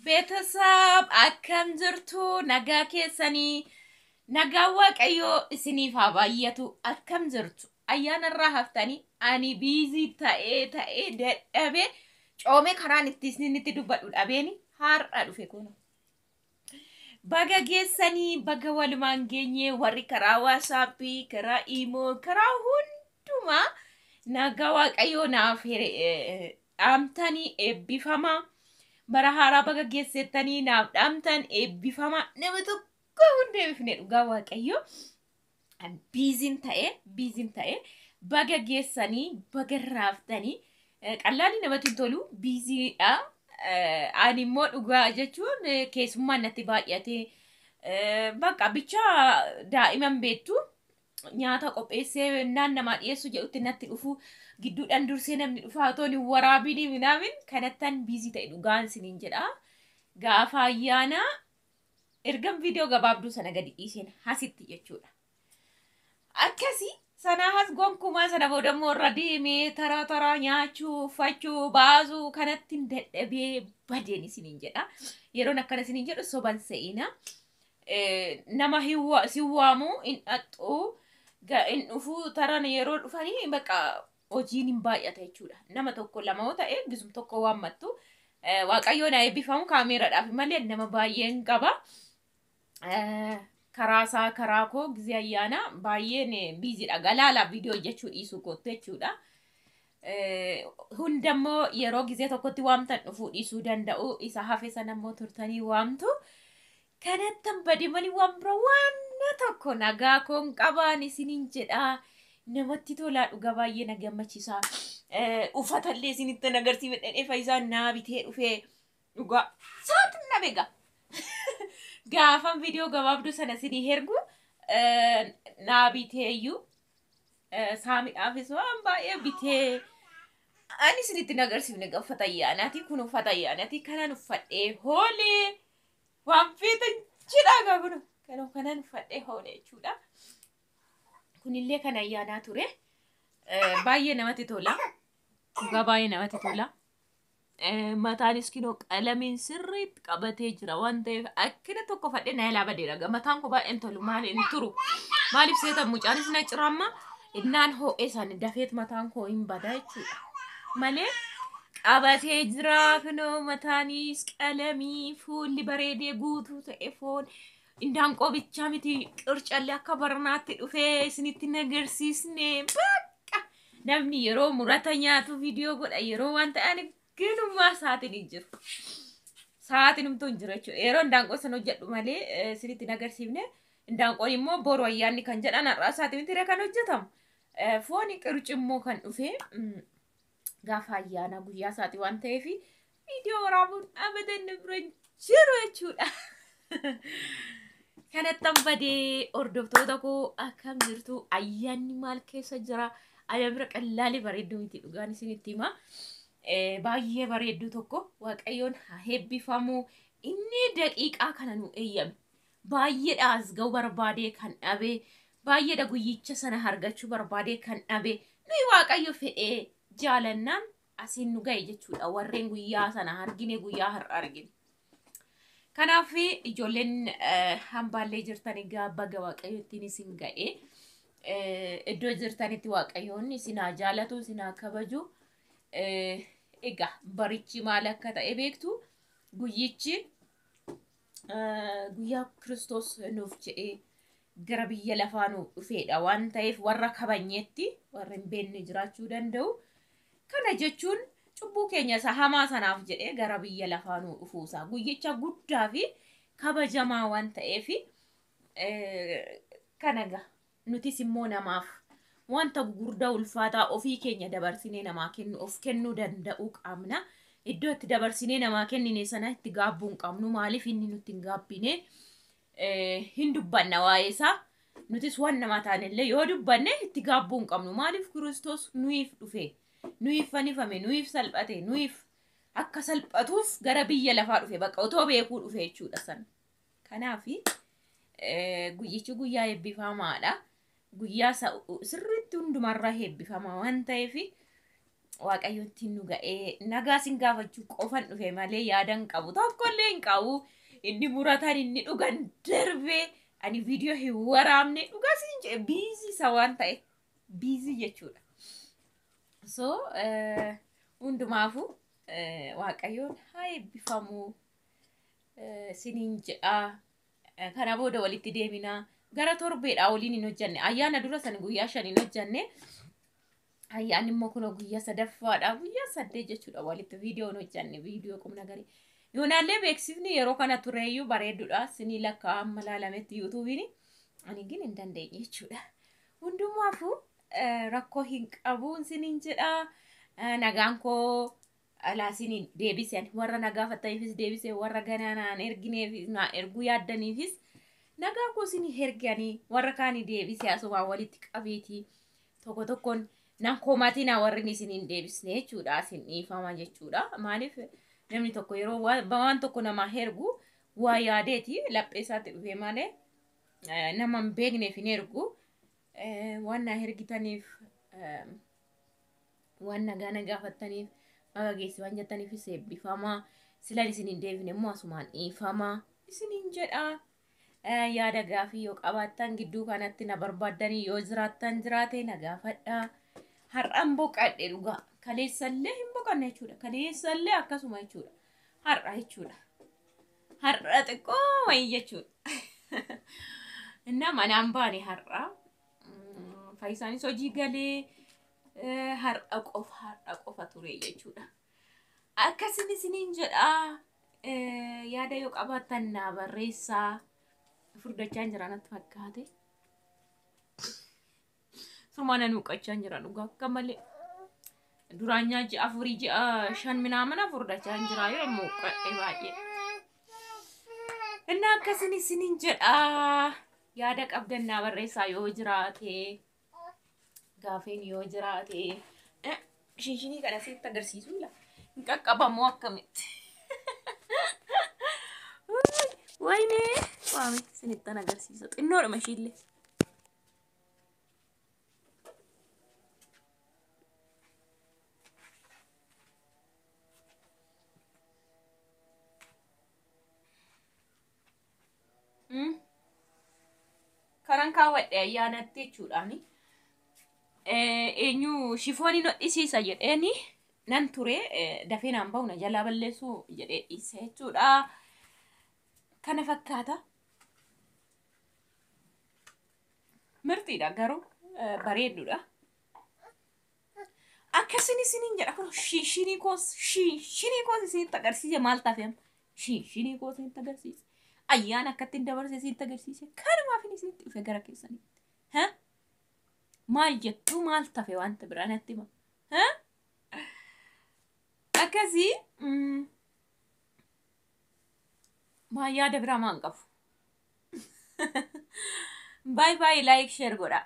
Beetasab akkam jirtu nagaa keessanii nagaa waaqayyoo isiniif haa baay'atu akkam jirtu ayyaanarraa haftanii ani biizii ta'ee dadhabee coomee karaan itti dubbadhu dhabeeni har'a dhufe kun baga geessanii baga walumaan geenye warri karaa waasaappii karaa iimoo karaa hundumaa nagaa waaqayyoo naaf dhaamtanii eebbifamaa. Bara haaraa baga geessettanii naaf dhaamtan eebbifama nama tokko hundeefne dhugaa waaqayyo biiziin ta'e baga geessanii baga raaftanii qallaali namatti tolu biiziidha. Ani immoo dhugaa jechuun keessummaan natti baay'ate bakka bicha daa'iman beektu nyaata qopheessee namaa dhiyeessu jedhutti natti dhufu gidduudhaan dursee namni dhufaa tooni waraabini minaamin kanattan biizii ta'e dhugaan siniin jedha. Gaafa ayyaana ergan viidiyoo gabaabduu sana gadi dhiiseen hasitti jechuudha. Akkasii sana has gonkumaa sana boodammoo irra deemee taraa nyaachuu uffachuu baasuu kanatti dadhabee badeen siniin jedha. Yeroon akkana siniin jedhu soban se'ina. Nama siwwaamu in dhaxxuu in dhufuu taran yeroo dhufanii bakka hojiin hin baay'ata jechuudha. Nama tokko lama ta'e gisum tokko waammattu waaqayyoon haa eebbifamu kaameeraadhaaf malee nama baay'een qaba. Karaasaa karaa koo gizee ayyaana baay'een biiziidha galaala viidiyoo jechuu dhiisuu kootte jechuudha. Hundammoo yeroo gizee tokkotti waamtan dhufuu dhiisuu danda'u isa hafe sanammoo turtanii waamtu. Kanattan badimanii waan bira waan tokko nagaa koon qabaan isiniin jedhaa. Namatti tolaa dhugaa baay'ee na gammachiisa. Uffatallee isinitti agarsiifadhe dheefa isaa naa bitee dhufee dhugaa saatiin na beeka. Gaafan viidiyoo gabaabduu sana isinii ergu naa biteeyyuu saamiidhaafis waan baay'ee bitee ani isinitti agarsiifne uffata ayyaanaati kun uffata ayyaanaati kanan uffadhee hoolee waan feetan jedhaa gaafunu kanan uffadhee hoolee jechuudha. Kunillee kan ayyaanaa ture baay'ee namatti tola. Dhugaa baay'ee namatti tola. Mataanis kinoo qalamiin sirriitti qabatee jira waan ta'eef akkina tokko fadhee na ilaa badeera. Mataan koo baay'een tolu maaliin turu. Maaliif seetan mucaanis na ciramma innaan ho'ee isaanii dafeet mataan koo hin badaa jechuudha. Malee qabatee jira kinoo mataanis qalamii fuulli bareedee guutuu ta'e foon. Indaan qobichaa miti qircallee akka barnaatti dhufee isinitti agarsiisne bakka namni yeroo murata nyaatu viidiyoo godha yeroo waan ta'an ganummaa sa'aatiin hin jiru. Sa'aatiin humtuu hin jiru jechuudha. Yeroo indaanqoo sana hojjedhu malee isinitti agarsiifne indaanqoon immoo boru ayyaanni kan jedhan har'aa sa'aatii miti kan hojjetamu. Fooni qircimmoo kan dhufee gaafa ayyaana guyyaa sa'aatii waan ta'eef viidiyoo waraabuun abadan bira jiru jechuudha. Kanattan badee hordoftoota koo akkam jirtu ayyaanni maal keessa jira ayyaana qallaalee bareedduu miti dhugaan isinitti hima. Baay'ee bareedduu tokko waaqayyoon haa eebbifamu inni daqiiqaa kana nu eeyyame baay'eedha as ga'u barbaadee kan dhabe baay'eedha guyyicha sana argachuu barbaadee kan dhabe nuyi waaqayyo fedhee jaalannaan asiin nu ga'e jechuudha warreen guyyaa sana argine guyyaa har'a argine. Kanaaf ijoolleen hambaallee jirtan egaa baga waaqayyootiin isin ga'e iddoo jirtanitti waaqayyoon isin haa jaalatu isin haa kabaju. Egaa barichi maal akka ta'e beektu guyyichi guyyaa Kiristoos nuuf jedhee gara biyya lafaa nuuf dhufeedha waan ta'eef warra kabajneetti warra hin beekne jiraachuu danda'u. Kana jechuun cubbuu keenya isa hamaa sanaaf jedhee gara biyya lafaa nu dhufuusaa guyyicha guddaa fi kabajamaa waan ta'eef kanaga nutis immoo namaaf wanta gurguddaa ulfaataa ofii keenya dabarsinee namaa kennu of kennuu danda'uu qabna. Iddoo itti dabarsinee namaa kennine sana itti gaabbuu hin qabnu maaliif inni nutti hin gaabbine hin dubbanna waa'ee isaa nutis waan namaa taanellee yoo dubbanne itti gaabbuu hin qabnu maaliif Kiristoos nuyiif dhufe. Nuyiif fannifame, nuyiif salphate, nuyiif akka salphatuuf gara biyya lafaa dhufe bakka otoo beekuu dhufe jechuudha sana. Kanaaf guyyichi guyyaa eebbifamaadha. Guyyaa sirriitti hundumarraa eebbifamaa waan ta'eef waaqayyoon nu ga'ee nagaa sin gaafachuu qofan dhufe malee yaadan qabu tokkollee hin qabu inni muratan inni dhugan darbee ani viidiyoo hin waraabne dhugaa sin jedhe biizii isa waan ta'e biizii jechuudha. So hundumaafuu waaqayyoon haa eebbifamu siniin jedha. Kana booda walitti deemina gara torbeedhaa waliin hin hojjanne ayyaana dura san guyyaa 5 hin hojjanne ayyaanni immoo kun guyyaa 3ffaadha guyyaa 8 jechuudha walitti viidiyoo hin hojjanne viidiyoo qubna garii yoonaallee beeksifni yeroo kana tureeyyuu bareedduudha sinii lakkaa amma laalametti yuutuubiin ani gin hin dandeenye jechuudha. Hundumaafuu rakkoo hin qabuun siniin jedha nagaan koo alaasiniin deebiseen warra nagaa fattaniifis deebisee warra ganaanaan ergineefis na erguu yaaddaniifis nagaa koo sinii herganii warra kaanii deebisee asuma walitti qabeetii tokko tokkoon nan koomaatiin warri isiniin deebisne jechuudha asin dhiifama jechuudha. Maaliif namni tokko yeroo waan tokko nama hergu waa yaadeeti laphee isaatti dhufee malee nama hin beekneef hin ergu waan na hergitaniif waan nagaa gaafattaniif Magageessi waan jettaniifis eebbifama silaan isiniin deebine immoo asumaan dhiifama isiniin jedha. Yaada gaafii yoo qabaattan gidduu kanatti na barbaaddanii yoo jiraattan jiraate na gaafadha. Har'aan boqadhe dhugaa kaleessallee hin boqanne jechuudha. Kaleessallee akkasuma jechuudha. Har'a jechuudha. Har'a xiqqoo wayii jechuudha. Inna manaan baane har'a faayisaanis hojii galee har'a qofa ture jechuudha. Akkasin isiniin jedha yaada yoo qabaattan na barreessaa. Furdachaan jira natti fakkaate. Sumana nuuqachaan jira dhugaa akka malee. Duraan ji'a 4 ji'a 5 minaamana furdachaan jira yoo muuqadhe baay'ee. Inna akkasin isiniin jedha yaada qabdan na barreessaa yoo jiraate. Gaafeen yoo jiraate shinshinii kana sitti agarsiisuu la hin qaqqabamoo akkamitti wayne waami sinittan agarsiisa xinnoodhuma ishiillee karan kaawwadhe ayyaanatti jechuudhaani. Eenyu shifooni nodhisiisa jedheeni nan ture dafee naan bahu na jalaa balleessuu jedhee dhiise jechuudha. Kana fakkaata. Mirtiidha garuu bareedduudha. Akkasin isiniin jedha kun shinii koos isinitti agarsiise maal taafeem shinii koos isinitti agarsiise ayyaana akkattiin dabarse isinitti agarsiise kanumaaf isinitti dhufe gara keessanitti. Maal jettu maal tafe wanta biraan natti hima. Akkasii maa yaada biraa maan qabu. Bye bye like share godha.